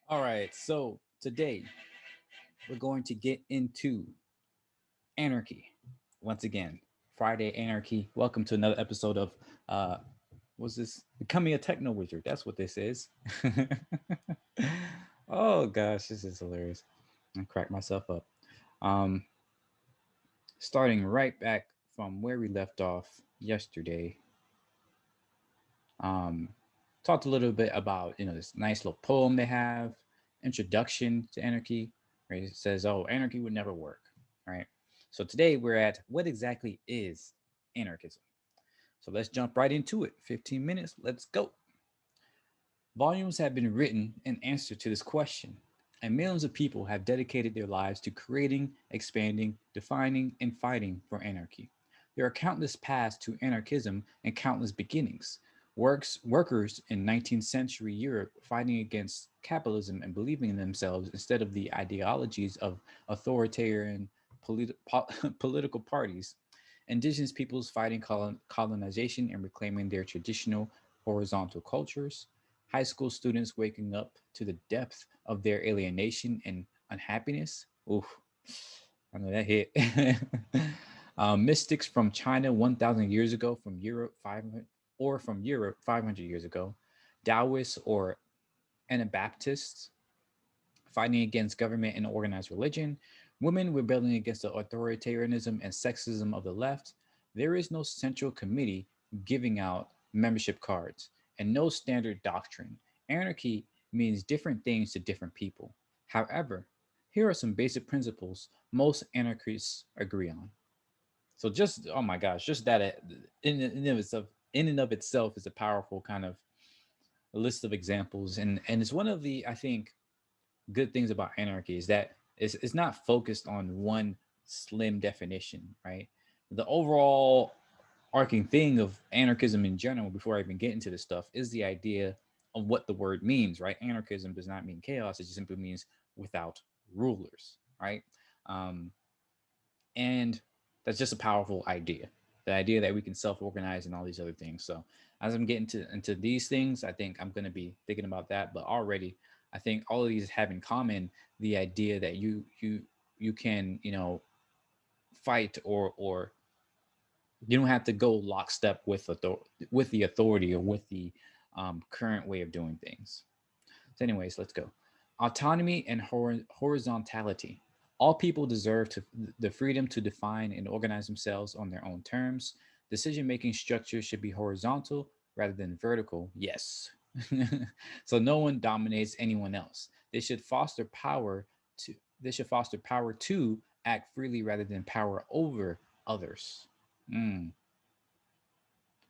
All right, so today we're going to get into anarchy. Once again, Friday Anarchy. Welcome to another episode of what's this? Becoming a Techno Wizard. That's what this is. Oh gosh, this is hilarious. I cracked myself up. Um, Starting right back from where we left off yesterday. Um, Talked a little bit about this nice little poem they have, introduction to anarchy, right? It says, "Oh, anarchy would never work," right? So today we're at what exactly is anarchism. So let's jump right into it. 15 minutes. Let's go. Volumes have been written in answer to this question, and millions of people have dedicated their lives to creating, expanding, defining, and fighting for anarchy. There are countless paths to anarchism and countless beginnings. Workers in 19th century Europe fighting against capitalism and believing in themselves instead of the ideologies of authoritarian political parties. Indigenous peoples fighting colonization and reclaiming their traditional horizontal cultures. High school students waking up to the depth of their alienation and unhappiness. Oof, I know that hit. Mystics from China 1,000 years ago, from Europe 500, or from Europe 500 years ago. Taoists or Anabaptists fighting against government and organized religion. Women rebelling against the authoritarianism and sexism of the left. There is no central committee giving out membership cards and no standard doctrine. Anarchy means different things to different people. However, here are some basic principles most anarchists agree on. So just oh my gosh, just that in and of itself is a powerful kind of list of examples, and it's one of the I think good things about anarchy is that it's not focused on one slim definition, right? The overall arcing thing of anarchism in general, before I even get into this stuff, is the idea of what the word means, right? Anarchism does not mean chaos; it just simply means without rulers, right? Um, and that's just a powerful idea. The idea that we can self-organize and all these other things. So as I'm getting into these things, I think I'm going to be thinking about that. But already, I think all of these have in common the idea that you can fight or you don't have to go lockstep with with the authority or with the current way of doing things. So, anyways, let's go. Autonomy and horizontality. All people deserve the freedom to define and organize themselves on their own terms. Decision making structure should be horizontal rather than vertical. Yes. So no one dominates anyone else. They should foster power to they should foster power to act freely rather than power over others. Mm.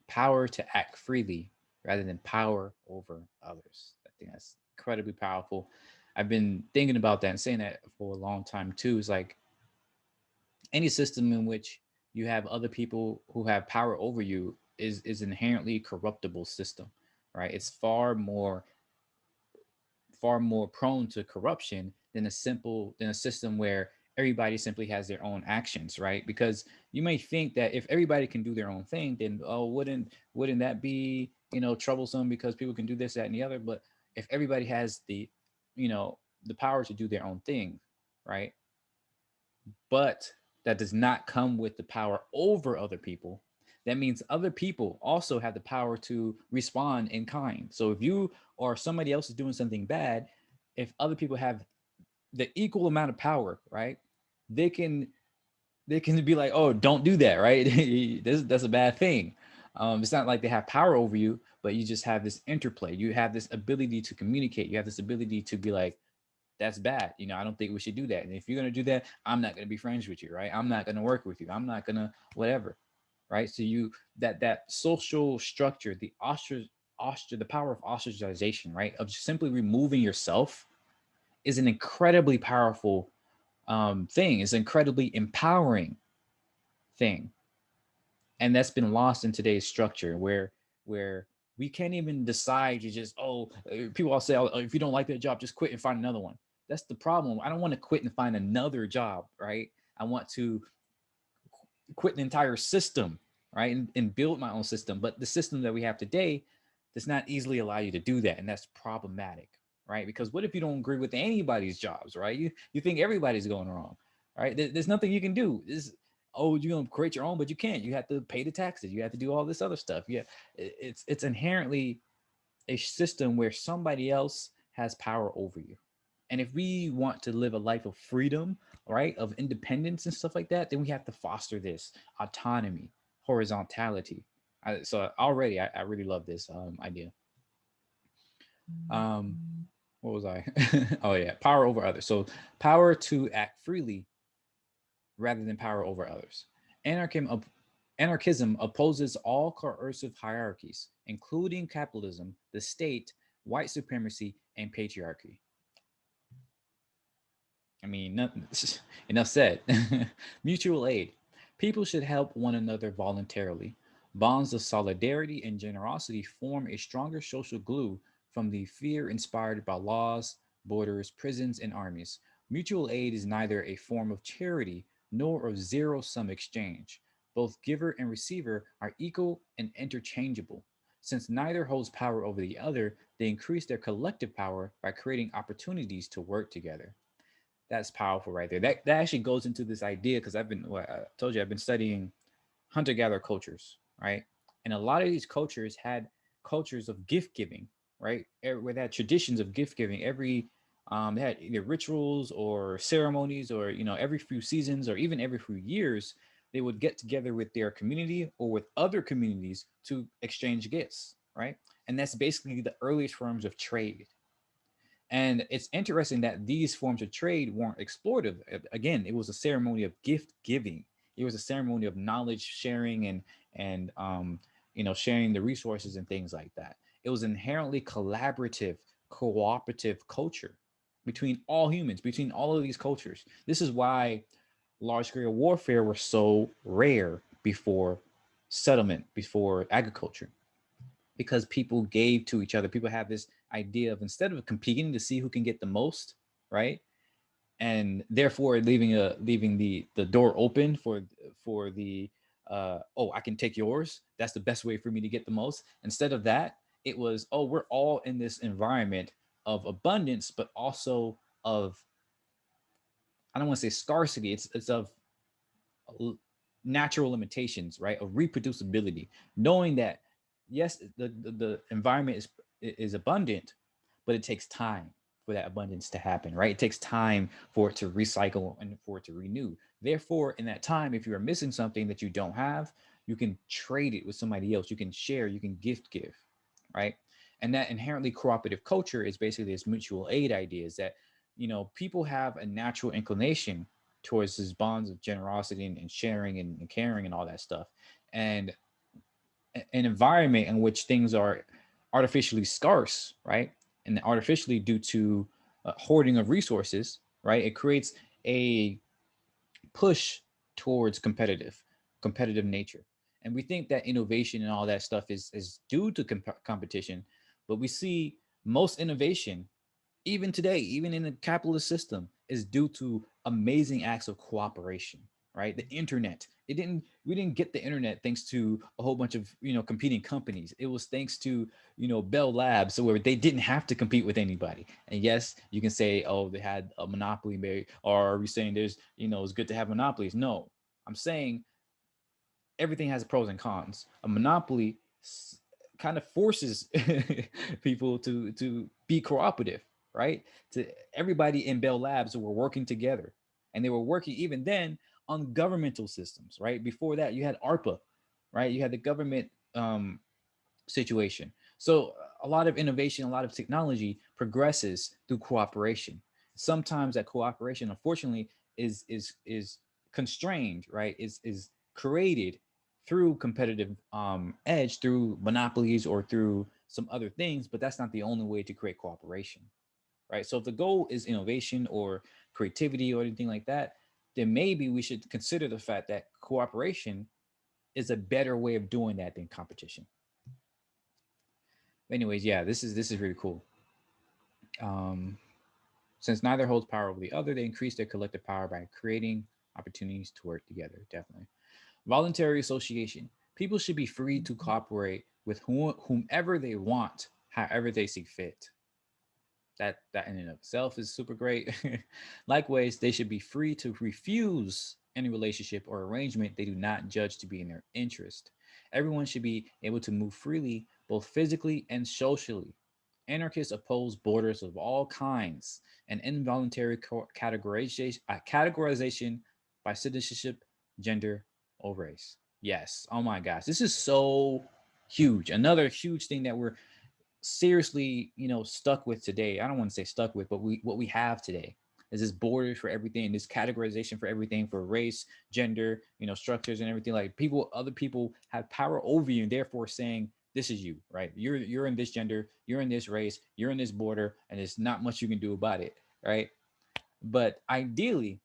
Power to act freely rather than power over others. I think that's incredibly powerful. I've been thinking about that and saying that for a long time too. It's like any system in which you have other people who have power over you is inherently corruptible system, right? It's far more prone to corruption than a system where everybody simply has their own actions, right? Because you may think that if everybody can do their own thing, then wouldn't that be troublesome because people can do this, that, and the other? But if everybody has you know the power to do their own thing, right? But that does not come with the power over other people. That means other people also have the power to respond in kind. So if you or somebody else is doing something bad, if other people have the equal amount of power, right? They can they can be like, oh, don't do that, right? That's a bad thing. It's not like they have power over you, but you just have this interplay. You have this ability to communicate. You have this ability to be like, that's bad. I don't think we should do that. And if you're gonna do that, I'm not gonna be friends with you, right? I'm not gonna work with you. I'm not gonna whatever, right? So that social structure, the power of ostracization, right? Of just simply removing yourself is an incredibly powerful thing. It's an incredibly empowering thing, and that's been lost in today's structure where we can't even decide to just people all say, oh, if you don't like that job, just quit and find another one. That's the problem. I don't want to quit and find another job, right? I want to quit an entire system, right? And build my own system. But the system that we have today does not easily allow you to do that, and that's problematic, right? Because what if you don't agree with anybody's jobs, right? You think everybody's going wrong, right? There's nothing you can do. This oh, you're gonna create your own, but you can't. You have to pay the taxes. You have to do all this other stuff. Yeah, it's inherently a system where somebody else has power over you. And if we want to live a life of freedom, right, of independence and stuff like that, then we have to foster this autonomy, horizontality. So already, I really love this idea. Um, what was I? Oh yeah, power over others. So power to act freely rather than power over others. Anarchism, anarchism opposes all coercive hierarchies, including capitalism, the state, white supremacy, and patriarchy. I mean, nothing, enough said. Mutual aid. People should help one another voluntarily. Bonds of solidarity and generosity form a stronger social glue from the fear inspired by laws, borders, prisons, and armies. Mutual aid is neither a form of charity nor of zero sum exchange. Both giver and receiver are equal and interchangeable. Since neither holds power over the other, they increase their collective power by creating opportunities to work together. That's powerful right there. That actually goes into this idea because well, I told you I've been studying hunter gatherer cultures, right? And a lot of these cultures had cultures of gift giving, right? Where they had traditions of gift giving. They had either rituals or ceremonies, or every few seasons or even every few years, they would get together with their community or with other communities to exchange gifts, right? And that's basically the earliest forms of trade. And it's interesting that these forms of trade weren't exploitative. Again, it was a ceremony of gift giving. It was a ceremony of knowledge sharing and sharing the resources and things like that. It was inherently collaborative, cooperative culture between all humans, between all of these cultures. This is why large scale warfare was so rare before settlement, before agriculture, because people gave to each other. People have this idea of, instead of competing to see who can get the most, right? And therefore leaving the door open for the oh, I can take yours. That's the best way for me to get the most. Instead of that, it was, oh, we're all in this environment of abundance, but also of, I don't want to say scarcity. It's of natural limitations, right? Of reproducibility, knowing that yes, the environment is abundant, but it takes time for that abundance to happen, right? It takes time for it to recycle and for it to renew. Therefore, in that time, if you are missing something that you don't have, you can trade it with somebody else. You can share, you can gift give, right? And that inherently cooperative culture is basically this mutual aid idea, is that people have a natural inclination towards these bonds of generosity and sharing and caring and all that stuff. And an environment in which things are artificially scarce, right? And artificially due to hoarding of resources, right? It creates a push towards competitive nature. And we think that innovation and all that stuff is due to competition, but we see most innovation, even today, even in the capitalist system, is due to amazing acts of cooperation, right? The internet. We didn't get the internet thanks to a whole bunch of, competing companies. It was thanks to, Bell Labs, so where they didn't have to compete with anybody. And yes, you can say, oh, they had a monopoly, maybe, or are we saying it's good to have monopolies? No, I'm saying everything has pros and cons. A monopoly kind of forces people to be cooperative, right? To everybody in Bell Labs who were working together, and they were working even then on governmental systems, right? Before that, you had ARPA, right? You had the government situation. So a lot of innovation, a lot of technology progresses through cooperation. Sometimes that cooperation, unfortunately, is constrained, right? Is created through competitive edge, through monopolies or through some other things, but that's not the only way to create cooperation, right? So if the goal is innovation or creativity or anything like that, then maybe we should consider the fact that cooperation is a better way of doing that than competition. Anyways, yeah, this is really cool. Um, since neither holds power over the other, they increase their collective power by creating opportunities to work together. Definitely. Voluntary association. People should be free to cooperate with whomever they want, however they see fit. That in and of itself is super great. Likewise, they should be free to refuse any relationship or arrangement they do not judge to be in their interest. Everyone should be able to move freely, both physically and socially. Anarchists oppose borders of all kinds and involuntary categorization by citizenship, gender, or race. Yes. Oh my gosh. This is so huge. Another huge thing that we're seriously, stuck with today. I don't want to say stuck with, but what we have today is this border for everything, this categorization for everything, for race, gender, structures and everything. Like other people have power over you, and therefore saying this is you, right? You're in this gender, you're in this race, you're in this border, and there's not much you can do about it, right? But ideally,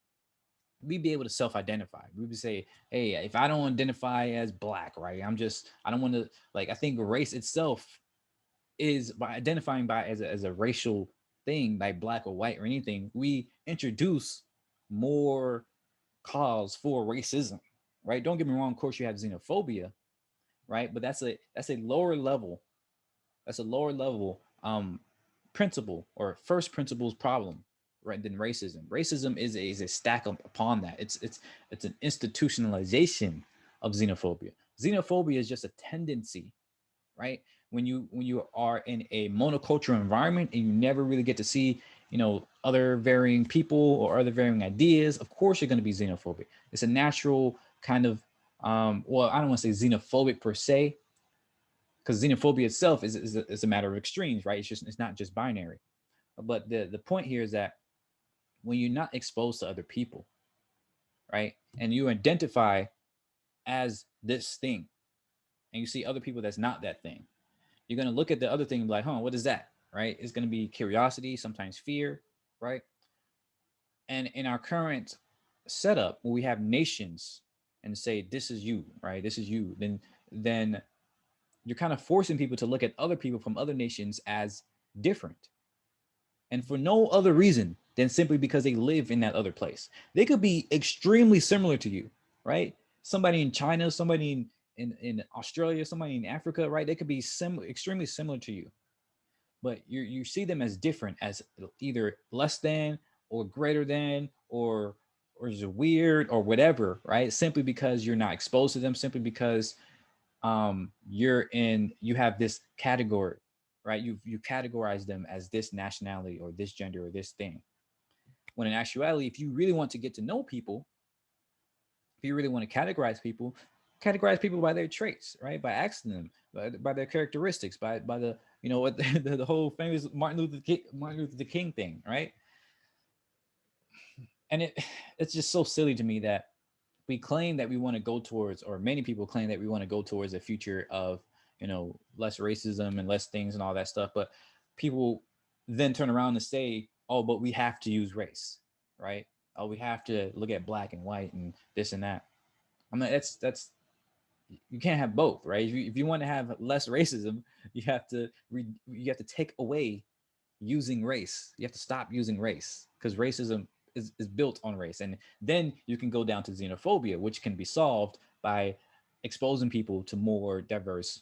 we'd be able to self-identify. We would say, hey, if I don't identify as black, right, I don't want to, like, I think race itself is by identifying by as a racial thing, like black or white or anything, we introduce more cause for racism, right? Don't get me wrong, of course you have xenophobia, right? But that's a lower level, that's a lower level principle or first principles problem, right, than racism. Racism is a stack upon that. It's an institutionalization of xenophobia. Xenophobia is just a tendency, right? When you are in a monocultural environment and you never really get to see, other varying people or other varying ideas, of course you're going to be xenophobic. It's a natural kind of, well, I don't want to say xenophobic per se, because xenophobia itself is a matter of extremes, right? It's not just binary. But the point here is that when you're not exposed to other people, right, and you identify as this thing, and you see other people that's not that thing, you're going to look at the other thing and be like, huh, what is that? Right? It's going to be curiosity, sometimes fear, right? And in our current setup, where we have nations and say, this is you, right? This is you, then you're kind of forcing people to look at other people from other nations as different. And for no other reason than simply because they live in that other place. They could be extremely similar to you, right? Somebody in China, somebody in Australia, somebody in Africa, right? They could be extremely similar to you, but you see them as different, as either less than or greater than, or is weird or whatever, right? Simply because you're not exposed to them, simply because you have this category, right? You categorize them as this nationality or this gender or this thing, when in actuality, if you really want to get to know people, if you really want to categorize people by their traits, right? By asking them, by their characteristics, by the, what the whole famous Martin Luther King thing, right? And it's just so silly to me that we claim that we want to go towards, or many people claim that we want to go towards a future of, less racism and less things and all that stuff, but people then turn around and say, oh, but we have to use race, right? Oh, we have to look at black and white and this and that. I mean, that's you can't have both, right? If you want to have less racism, you have to take away using race. You have to stop using race, because racism is built on race. And then you can go down to xenophobia, which can be solved by exposing people to more diverse,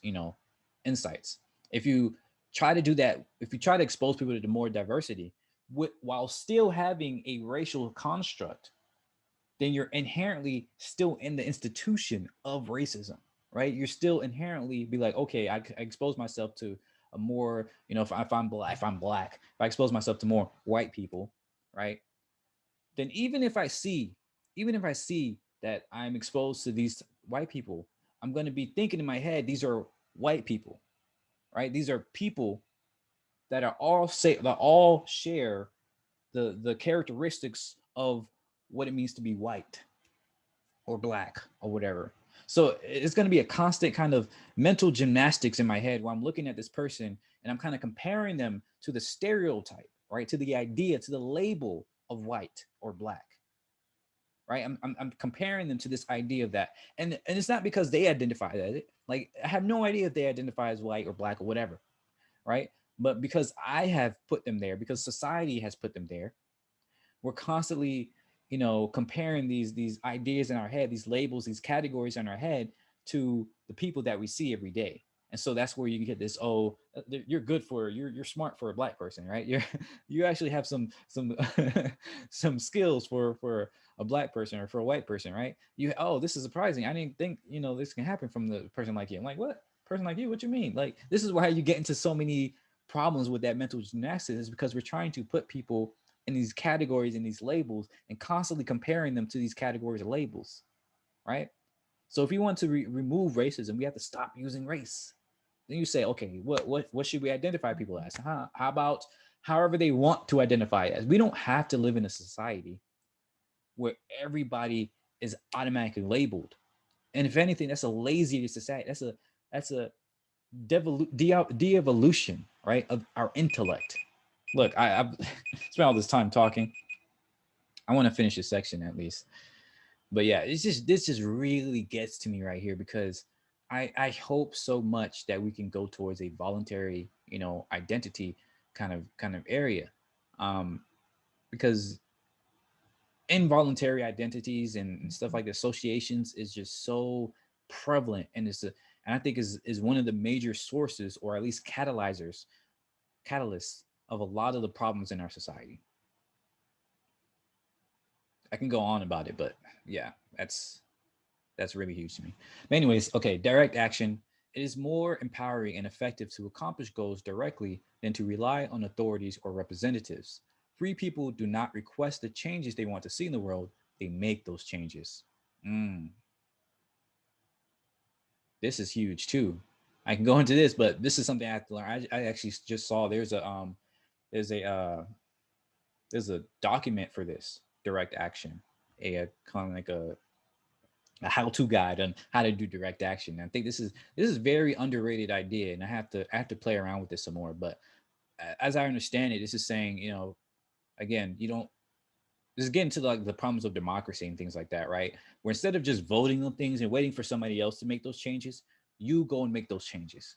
insights. If you try to do that, if you try to expose people to more diversity while still having a racial construct, then you're inherently still in the institution of racism, right? You're still inherently be like, okay, I expose myself to a more, if I expose myself to more white people, right? Then even if I see that I'm exposed to these white people, I'm going to be thinking in my head, these are white people, right? These are people that all share the characteristics of what it means to be white or black or whatever. So it's going to be a constant kind of mental gymnastics in my head where I'm looking at this person and I'm kind of comparing them to the stereotype, right? To the idea, to the label of white or black, right? I'm comparing them to this idea of that. And it's not because they identify as it. Like, I have no idea if they identify as white or black or whatever, right? But because I have put them there, because society has put them there, we're constantly, comparing these ideas in our head, these labels, these categories in our head to the people that we see every day. And so that's where you can get this, oh, you're good for, you're smart for a black person, right? You actually have some some skills for a black person or for a white person, right? You, oh, this is surprising. I didn't think, this can happen from the person like you. I'm like, what? Person like you? What you mean? Like, this is why you get into so many problems with that mental gymnastics, is because we're trying to put people in these categories and these labels and constantly comparing them to these categories of labels, right? So if you want to remove racism, we have to stop using race. Then you say, okay, what should we identify people as? How about however they want to identify as? We don't have to live in a society where everybody is automatically labeled. And if anything, that's a lazier society. That's a de-evolution, right, of our intellect. Look, I've spent all this time talking. I want to finish this section at least. But yeah, this just really gets to me right here, because I hope so much that we can go towards a voluntary, identity kind of area, um, because involuntary identities and stuff like associations is just so prevalent, and and I think is one of the major sources, or at least catalysts of a lot of the problems in our society. I can go on about it, but yeah, that's really huge to me. But anyways, okay, direct action. It is more empowering and effective to accomplish goals directly than to rely on authorities or representatives. Free people do not request the changes they want to see in the world, they make those changes. Mm, this is huge too. I can go into this, but this is something I have to learn. I actually just saw there's a there's a document for this direct action, a kind of like a how-to guide on how to do direct action. And I think this is very underrated idea, and I have to play around with this some more. But as I understand it, this is saying, again, you don't. This is getting to like the problems of democracy and things like that, right? Where instead of just voting on things and waiting for somebody else to make those changes, you go and make those changes,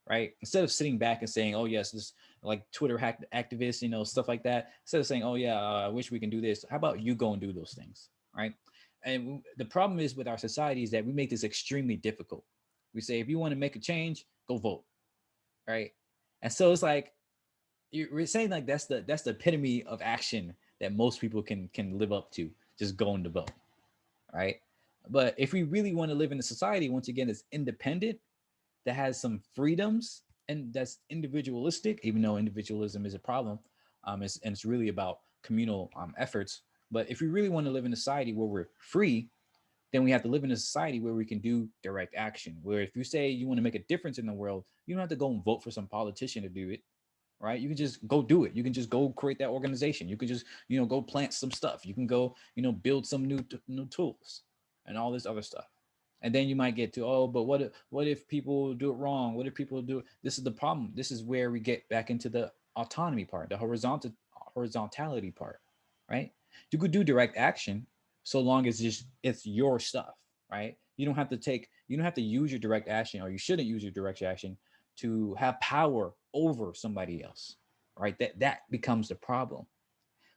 right? Instead of sitting back and saying, "Oh yes, this like Twitter hack activists, stuff like that." Instead of saying, "Oh yeah, I wish we can do this," how about you go and do those things, right? And the problem is with our society is that we make this extremely difficult. We say, if you want to make a change, go vote, right? And so it's like you're saying like that's the epitome of action that most people can live up to, just going to vote, right? But if we really want to live in a society, once again, that's independent, that has some freedoms, and that's individualistic, even though individualism is a problem, and it's really about communal efforts. But if we really want to live in a society where we're free, then we have to live in a society where we can do direct action. Where if you say you want to make a difference in the world, you don't have to go and vote for some politician to do it, right? You can just go do it. You can just go create that organization. You can just, go plant some stuff. You can go, build some new tools and all this other stuff. And then you might get to, oh, but what if people do it wrong? What if people do it? This is the problem. This is where we get back into the autonomy part, the horizontality part, right? You could do direct action so long as it's your stuff, right? You don't have to use your direct action, or you shouldn't use your direct action to have power over somebody else, right? That becomes the problem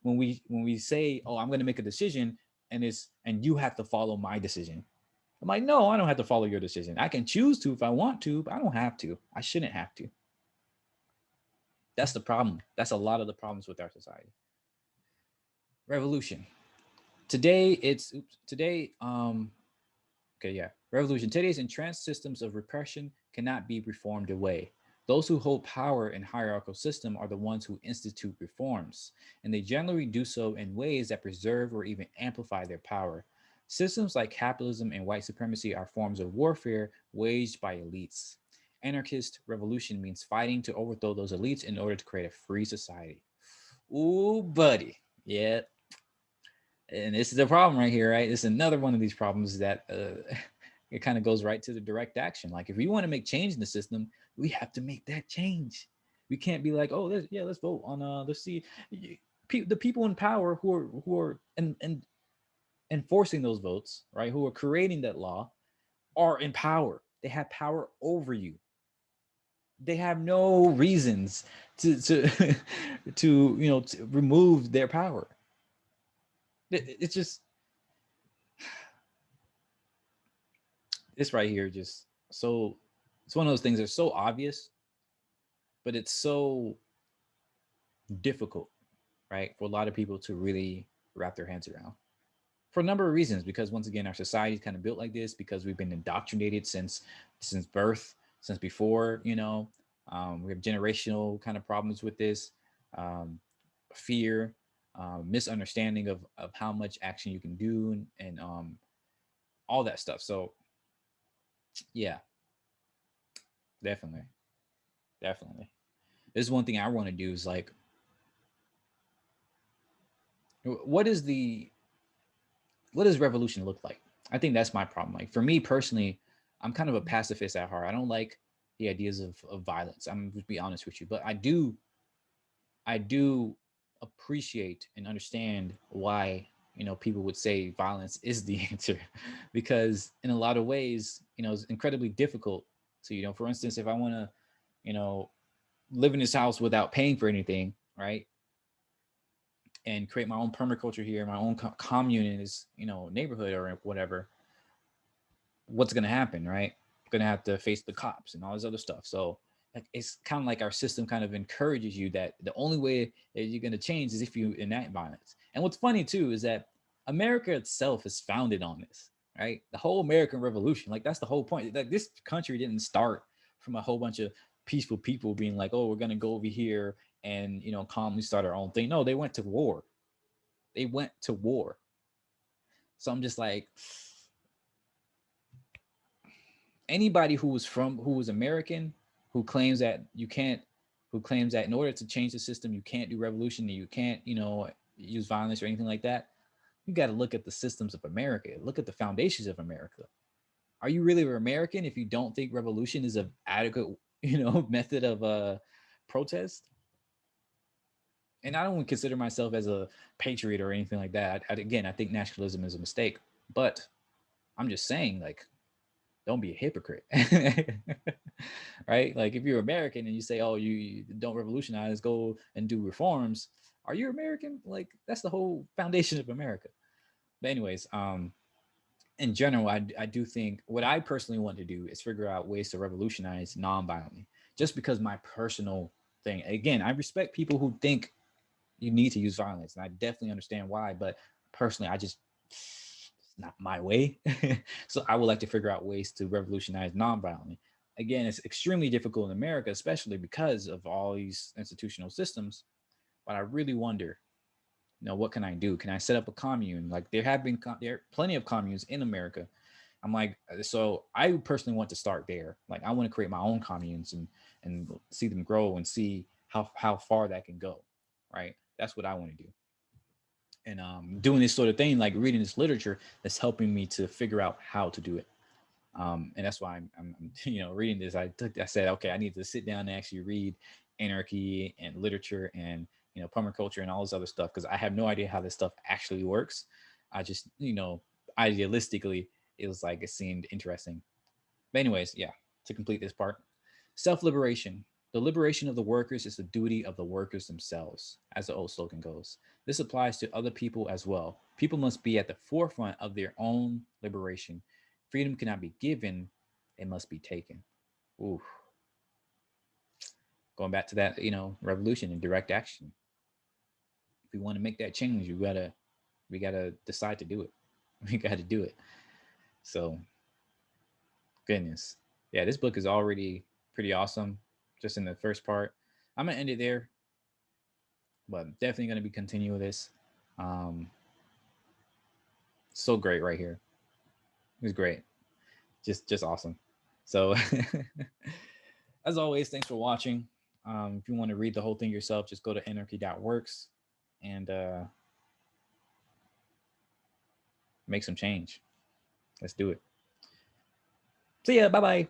when we say, oh, I'm going to make a decision, and you have to follow my decision. I'm like, no, I don't have to follow your decision. I can choose to if I want to, but I don't have to. I shouldn't have to. That's the problem. That's a lot of the problems with our society. Revolution. Revolution. Today's entrenched systems of repression cannot be reformed away. Those who hold power in hierarchical system are the ones who institute reforms, and they generally do so in ways that preserve or even amplify their power. Systems like capitalism and white supremacy are forms of warfare waged by elites. Anarchist revolution means fighting to overthrow those elites in order to create a free society. Ooh, buddy. Yeah, and this is the problem right here, right? This is another one of these problems that it kind of goes right to the direct action. Like, if we want to make change in the system, we have to make that change. We can't be like, oh, let's vote on let's see the people in power who are enforcing those votes, right? Who are creating that law are in power. They have power over you. They have no reasons to to remove their power. It's just this right here just so It's one of those things that's so obvious, but it's so difficult, right, for a lot of people to really wrap their heads around for a number of reasons. Because once again, our society is kind of built like this because we've been indoctrinated since birth, since before, we have generational kind of problems with this, um, fear, misunderstanding of how much action you can do, and all that stuff. So yeah, definitely, definitely. This is one thing I want to do is like, what is the what does revolution look like? I think that's my problem. Like for me personally, I'm kind of a pacifist at heart. I don't like the ideas of violence. I'm just be honest with you, but I do appreciate and understand why people would say violence is the answer, because in a lot of ways, it's incredibly difficult to, for instance, if I want to, you know, live in this house without paying for anything, right? And create my own permaculture here, my own commune in this, neighborhood or whatever, what's going to happen, right? I'm going to have to face the cops and all this other stuff. So like, it's kind of like our system kind of encourages you that the only way that you're going to change is if you enact violence. And what's funny too is that America itself is founded on this, right? The whole American Revolution, like that's the whole point. Like this country didn't start from a whole bunch of peaceful people being like, oh, we're going to go over here and calmly start our own thing. No, they went to war. They went to war. So I'm just like, anybody who was American, who claims that you can't, who claims that in order to change the system you can't do revolution and you can't use violence or anything like that, you got to look at the systems of America, look at the foundations of America. Are you really an American if you don't think revolution is an adequate method of protest? And I don't consider myself as a patriot or anything like that. Again, I think nationalism is a mistake, but I'm just saying, like, don't be a hypocrite. Right? Like if you're American and you say, oh, you don't revolutionize, go and do reforms, are you American? Like that's the whole foundation of America. But anyways, in general, I do think what I personally want to do is figure out ways to revolutionize non-violently, just because my personal thing. Again, I respect people who think you need to use violence, and I definitely understand why, but personally, it's not my way. So I would like to figure out ways to revolutionize non-violently. Again, it's extremely difficult in America, especially because of all these institutional systems. But I really wonder, what can I do? Can I set up a commune? Like there are plenty of communes in America. I'm like, so I personally want to start there. Like I want to create my own communes and see them grow and see how far that can go. Right. That's what I want to do. And doing this sort of thing, like reading this literature, that's helping me to figure out how to do it. And that's why I'm reading this. I said, okay, I need to sit down and actually read anarchy and literature and permaculture and all this other stuff, because I have no idea how this stuff actually works. I just idealistically, it was like it seemed interesting. But anyways, yeah, to complete this part, self-liberation. The liberation of the workers is the duty of the workers themselves, as the old slogan goes. This applies to other people as well. People must be at the forefront of their own liberation. Freedom cannot be given, it must be taken. Ooh. Going back to that, revolution and direct action. If we want to make that change, we gotta decide to do it. We gotta do it. So goodness. Yeah, this book is already pretty awesome, just in the first part. I'm gonna end it there, but definitely gonna be continuing this. Um, so great right here. It was great. Just awesome. So as always, thanks for watching. If you want to read the whole thing yourself, just go to anarchy.works and make some change. Let's do it. See ya. Bye bye.